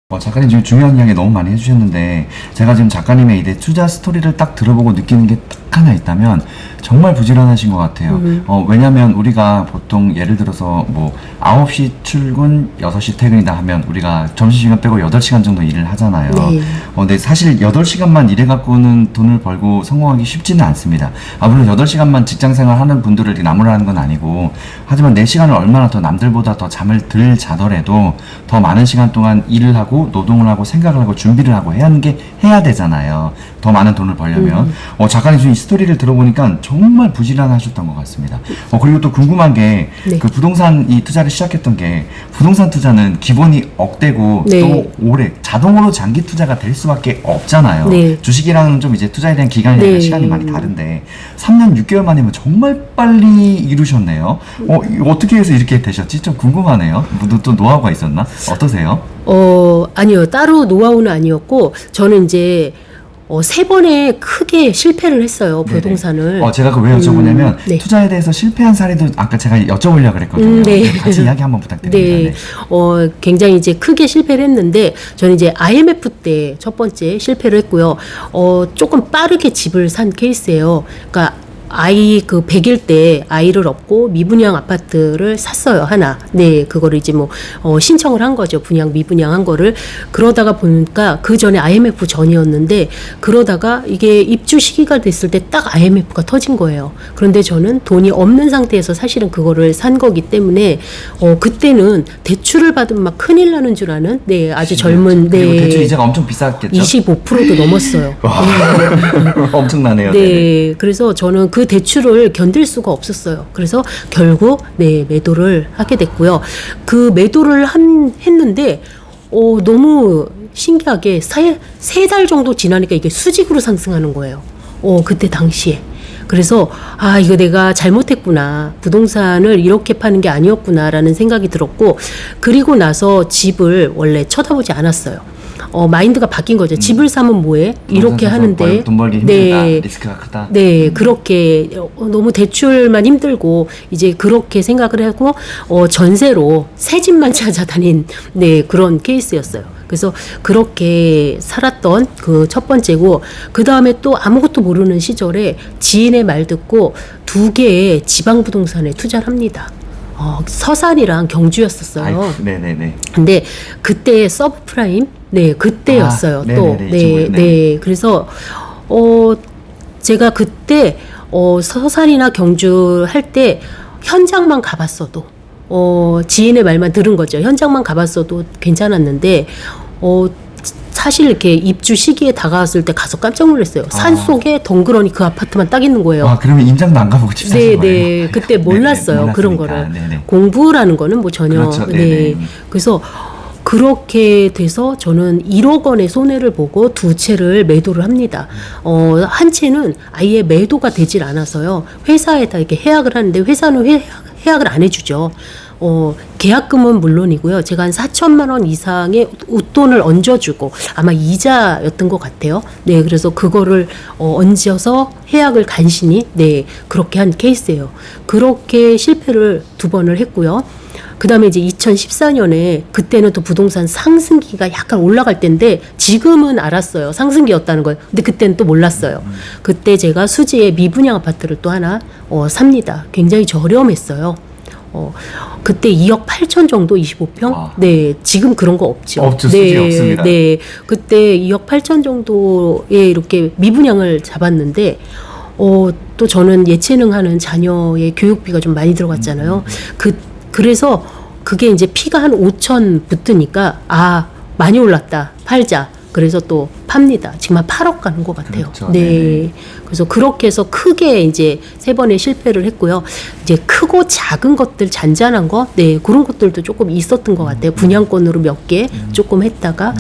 작가님 지금 중요한 이야기 너무 많이 해주셨는데 제가 지금 작가님의 이 투자 스토리를 딱 들어보고 느끼는 게 딱 하나 있다면 정말 부지런하신 것 같아요. 왜냐면 우리가 보통 예를 들어서 뭐 9시 출근 6시 퇴근이다 하면 우리가 점심시간 빼고 8시간 정도 일을 하잖아요. 네. 근데 사실 8시간만 일해갖고는 돈을 벌고 성공하기 쉽지는 않습니다. 물론 8시간만 직장생활 하는 분들을 나무라는 건 아니고, 하지만 내 시간을 얼마나 더 남들보다 더 잠을 덜 자더라도 더 많은 시간 동안 일을 하고 노동을 하고 생각을 하고 준비를 하고 해야 되잖아요. 더 많은 돈을 벌려면. 작가님 지금 이 스토리를 들어보니까 정말 부지런하셨던 것 같습니다. 그리고 또 궁금한 게, 네. 그 부동산 이 투자를 시작했던 게, 부동산 투자는 기본이 억대고 네. 또 오래 자동으로 장기 투자가 될 수밖에 없잖아요. 네. 주식이랑은 좀 이제 투자에 대한 기간이나 네. 시간이 많이 다른데 3년 6개월 만이면 정말 빨리 이루셨네요. 이거 어떻게 해서 이렇게 되셨지? 좀 궁금하네요. 또 노하우가 있었나? 어떠세요? 아니요. 따로 노하우는 아니었고, 저는 이제, 3번에 크게 실패를 했어요, 부동산을. 제가 그 왜 여쭤보냐면, 네. 투자에 대해서 실패한 사례도 아까 제가 여쭤보려고 그랬거든요. 네. 같이 이야기 한번 부탁드립니다. 네. 굉장히 이제 크게 실패를 했는데, 저는 이제 IMF 때 첫 번째 실패를 했고요. 조금 빠르게 집을 산 케이스예요. 그러니까 아이 100일 때 아이를 얻고 미분양 아파트를 샀어요, 하나. 네, 그거를 이제 신청을 한 거죠. 미분양한 거를. 그러다가 보니까 그 전에 IMF 전이었는데, 그러다가 이게 입주 시기가 됐을 때 딱 IMF가 터진 거예요. 그런데 저는 돈이 없는 상태에서 사실은 그거를 산 거기 때문에, 그때는 대출을 받으면 막 큰일 나는 줄 아는, 네, 아주 젊은, 그리고 네. 대출 이자가 엄청 비쌌겠죠? 25%도 넘었어요. 엄청나네요. 네, 그래서 저는 그 대출을 견딜 수가 없었어요. 그래서 결국 매도를 하게 됐고요. 그 매도를 했는데 너무 신기하게 세 달 정도 지나니까 이게 수직으로 상승하는 거예요. 그때 당시에. 그래서 이거 내가 잘못했구나. 부동산을 이렇게 파는 게 아니었구나라는 생각이 들었고, 그리고 나서 집을 원래 쳐다보지 않았어요. 마인드가 바뀐 거죠. 집을 사면 뭐해? 이렇게 하는데. 돈 벌기 힘들다. 리스크가 크다. 네, 그렇게 너무 대출만 힘들고 이제 그렇게 생각을 하고 전세로 새 집만 찾아다닌 그런 케이스였어요. 그래서 그렇게 살았던 그 첫 번째고, 그 다음에 또 아무것도 모르는 시절에 지인의 말 듣고 2개의 지방 부동산에 투자를 합니다. 서산이랑 경주였었어요. 네네네. 근데 그때 서브프라임, 그때였어요. 또, 그래서 제가 그때 서산이나 경주 할 때 현장만 가봤어도, 지인의 말만 들은 거죠. 현장만 가봤어도 괜찮았는데, 사실 이렇게 입주 시기에 다가왔을 때 가서 깜짝 놀랐어요. 산 속에 덩그러니 그 아파트만 딱 있는 거예요. 그러면 임장도 안 가보고 집 사신 거예요? 네. 그때 몰랐어요. 그런 거를. 네네. 공부라는 거는 전혀. 그렇죠. 그래서 그렇게 돼서 저는 1억 원의 손해를 보고 2채를 매도를 합니다. 한 채는 아예 매도가 되질 않아서요. 회사에다 이렇게 해약을 하는데 회사는 해약을 안 해주죠. 계약금은 물론이고요. 제가 한 4천만 원 이상의 웃돈을 얹어주고, 아마 이자였던 것 같아요. 네, 그래서 그거를 얹어서 해약을 간신히, 그렇게 한 케이스예요. 그렇게 실패를 2번을 했고요. 그 다음에 이제 2014년에 그때는 또 부동산 상승기가 약간 올라갈 때인데, 지금은 알았어요. 상승기였다는 걸. 근데 그때는 또 몰랐어요. 그때 제가 수지에 미분양 아파트를 또 하나 삽니다. 굉장히 저렴했어요. 그때 2억 8천 정도 25평? 네, 지금 그런 거 없죠. 없죠. 수지 없습니다. 네, 그때 2억 8천 정도에 이렇게 미분양을 잡았는데, 또 저는 예체능 하는 자녀의 교육비가 좀 많이 들어갔잖아요. 그래서 그게 이제 피가 한 5천 붙으니까, 많이 올랐다. 팔자. 그래서 또 팝니다. 지금 한 8억 가는 것 같아요. 그렇죠. 네. 네네. 그래서 그렇게 해서 크게 이제 3번의 실패를 했고요. 이제 크고 작은 것들, 잔잔한 거, 그런 것들도 조금 있었던 것 같아요. 분양권으로 몇 개 조금 했다가,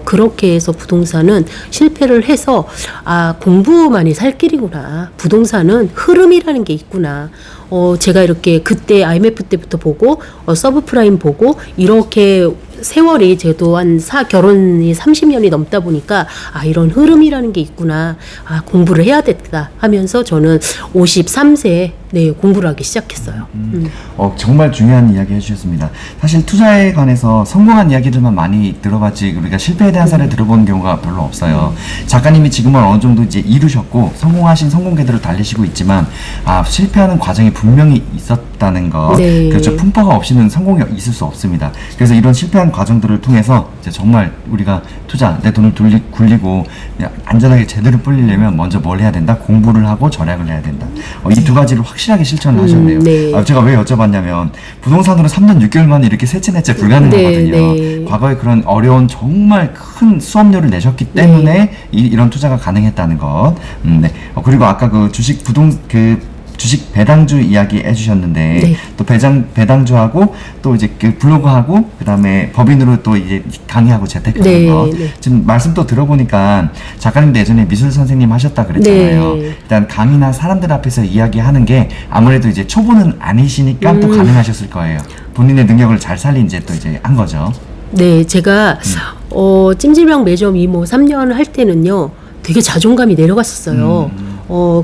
그렇게 해서 부동산은 실패를 해서, 공부만이 살 길이구나. 부동산은 흐름이라는 게 있구나. 제가 이렇게 그때 IMF 때부터 보고, 서브프라임 보고, 이렇게 세월이 저도 결혼이 30년이 넘다 보니까 이런 흐름이라는 게 있구나. 공부를 해야 됐다 하면서 저는 53세에 공부를 하기 시작했어요. 정말 중요한 이야기 해주셨습니다. 사실 투자에 관해서 성공한 이야기들만 많이 들어봤지 우리가 실패에 대한 사례를 들어보는 경우가 별로 없어요. 작가님이 지금은 어느 정도 이제 이루셨고 성공하신 성공궤도를 달리시고 있지만 실패하는 과정이 분명히 있었다는 거. 네. 그렇죠. 풍파가 없이는 성공이 있을 수 없습니다. 그래서 이런 실패한 과정들을 통해서 이제 정말 우리가 내 돈을 굴리고 그냥 안전하게 제대로 불리려면 먼저 뭘 해야 된다? 공부를 하고 절약을 해야 된다. 이 두 가지를 확실하게 실천을 하셨네요. 네. 제가 왜 여쭤봤냐면 부동산으로 3년 6개월 만에 이렇게 세채 불가능하거든요. 네. 과거에 그런 어려운 정말 큰 수업료를 내셨기 때문에 이런 투자가 가능했다는 것. 네. 그리고 아까 그 주식 배당주 이야기 해주셨는데 네. 또 배당주하고 또 이제 그 블로그하고 그다음에 법인으로 또 이제 강의하고 재테크하는 네, 거. 네. 지금 말씀 또 들어보니까 작가님도 예전에 미술 선생님 하셨다 그랬잖아요. 네. 일단 강의나 사람들 앞에서 이야기하는 게 아무래도 이제 초보는 아니시니까 또 가능하셨을 거예요. 본인의 능력을 잘 살린 이제 또 이제 한 거죠. 네, 제가 찜질방 매점 이모 3년 할 때는요, 되게 자존감이 내려갔었어요.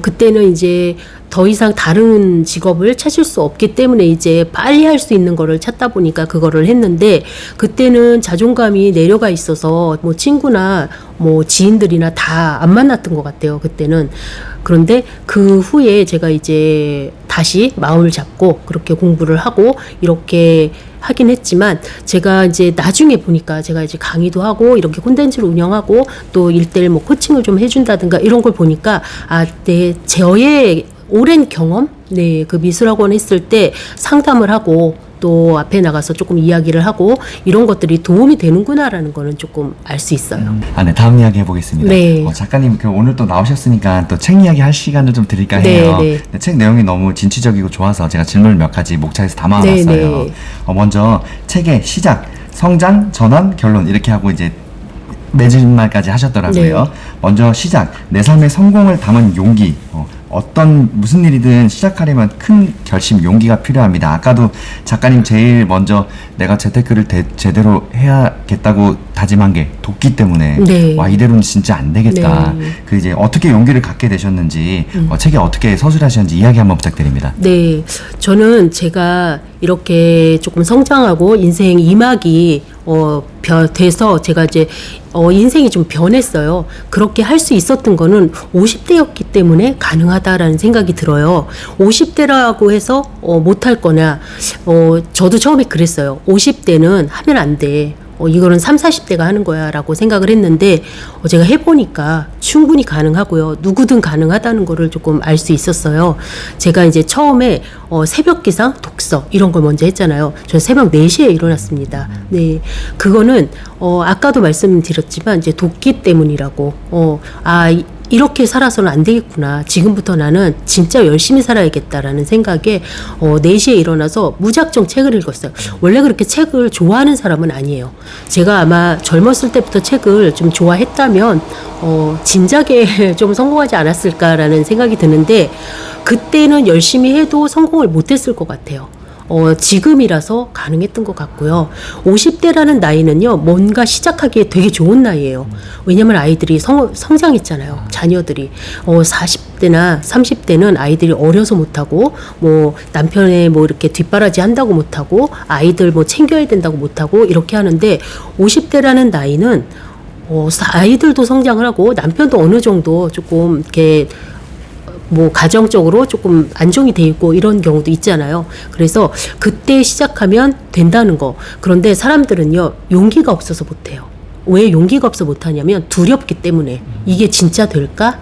그때는 이제 더 이상 다른 직업을 찾을 수 없기 때문에 이제 빨리 할 수 있는 거를 찾다 보니까 그거를 했는데, 그때는 자존감이 내려가 있어서 뭐 친구나 뭐 지인들이나 다 안 만났던 것 같아요, 그때는. 그런데 그 후에 제가 이제 다시 마음을 잡고 그렇게 공부를 하고 이렇게 하긴 했지만, 제가 이제 나중에 보니까 제가 이제 강의도 하고 이렇게 콘텐츠를 운영하고 또 1:1 뭐 코칭을 좀 해준다든가 이런 걸 보니까 저의 오랜 경험, 그 미술학원 했을 때 상담을 하고 또 앞에 나가서 조금 이야기를 하고 이런 것들이 도움이 되는구나라는 거는 조금 알 수 있어요. 네, 다음 이야기 해보겠습니다. 네. 작가님 오늘 또 나오셨으니까 또 책 이야기 할 시간을 좀 드릴까 해요. 네. 책 내용이 너무 진취적이고 좋아서 제가 질문을 몇 가지 목차에서 담아놨어요. 네. 먼저 책의 시작, 성장, 전환, 결론 이렇게 하고 이제 매진말까지 하셨더라고요. 네. 먼저 시작, 내 삶의 성공을 담은 용기. 무슨 일이든 시작하려면 큰 결심, 용기가 필요합니다. 아까도 작가님 제일 먼저 내가 재테크를 제대로 해야겠다고 다짐한 게 돕기 때문에 네. 이대로는 진짜 안 되겠다. 네. 그 이제 어떻게 용기를 갖게 되셨는지 책에 어떻게 서술하셨는지 이야기 한번 부탁드립니다. 네, 저는 제가 이렇게 조금 성장하고 인생 2막이 돼서 제가 이제 인생이 좀 변했어요. 그렇게 할 수 있었던 거는 50대였기 때문에 가능하다라는 생각이 들어요. 50대라고 해서 못할 거냐, 저도 처음에 그랬어요. 50대는 하면 안 돼. 이거는 30, 40대가 하는 거야 라고 생각을 했는데, 제가 해보니까 충분히 가능하고요. 누구든 가능하다는 거를 조금 알 수 있었어요. 제가 이제 처음에 새벽 기상, 독서 이런 걸 먼저 했잖아요. 저는 새벽 4시에 일어났습니다. 네, 그거는 아까도 말씀드렸지만 이제 돕기 때문이라고. 이렇게 살아서는 안 되겠구나. 지금부터 나는 진짜 열심히 살아야겠다라는 생각에 4시에 일어나서 무작정 책을 읽었어요. 원래 그렇게 책을 좋아하는 사람은 아니에요. 제가 아마 젊었을 때부터 책을 좀 좋아했다면 진작에 좀 성공하지 않았을까라는 생각이 드는데, 그때는 열심히 해도 성공을 못했을 것 같아요. 지금이라서 가능했던 것 같고요. 50대라는 나이는요, 뭔가 시작하기에 되게 좋은 나이예요. 왜냐면 아이들이 성장했잖아요. 자녀들이. 40대나 30대는 아이들이 어려서 못하고, 뭐, 남편의 뭐 이렇게 뒷바라지 한다고 못하고, 아이들 뭐 챙겨야 된다고 못하고, 이렇게 하는데, 50대라는 나이는, 아이들도 성장을 하고, 남편도 어느 정도 조금 이렇게, 뭐 가정적으로 조금 안정이 돼 있고 이런 경우도 있잖아요. 그래서 그때 시작하면 된다는 거. 그런데 사람들은요, 용기가 없어서 못해요. 왜 용기가 없어 못하냐면 두렵기 때문에. 이게 진짜 될까?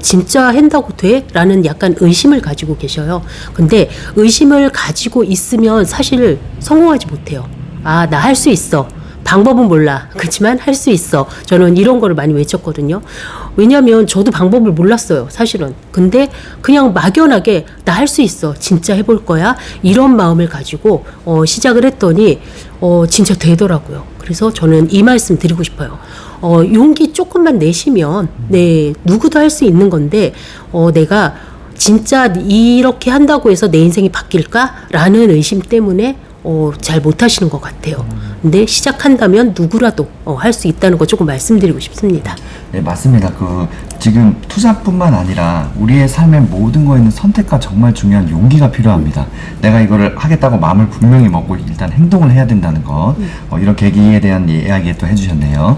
진짜 한다고 돼? 라는 약간 의심을 가지고 계셔요. 근데 의심을 가지고 있으면 사실 성공하지 못해요. 나 할 수 있어. 방법은 몰라. 그렇지만 할 수 있어. 저는 이런 거를 많이 외쳤거든요. 왜냐면 저도 방법을 몰랐어요, 사실은. 근데 그냥 막연하게 나 할 수 있어. 진짜 해볼 거야. 이런 마음을 가지고 시작을 했더니 진짜 되더라고요. 그래서 저는 이 말씀 드리고 싶어요. 용기 조금만 내시면 누구도 할 수 있는 건데, 내가 진짜 이렇게 한다고 해서 내 인생이 바뀔까? 라는 의심 때문에 잘 못하시는 것 같아요. 근데 시작한다면 누구라도 할 수 있다는 거 조금 말씀드리고 싶습니다. 네, 맞습니다. 지금 투자뿐만 아니라 우리의 삶의 모든 거에는 선택과 정말 중요한 용기가 필요합니다. 내가 이거를 하겠다고 마음을 분명히 먹고 일단 행동을 해야 된다는 것. 이런 계기에 대한 이야기 또 해주셨네요.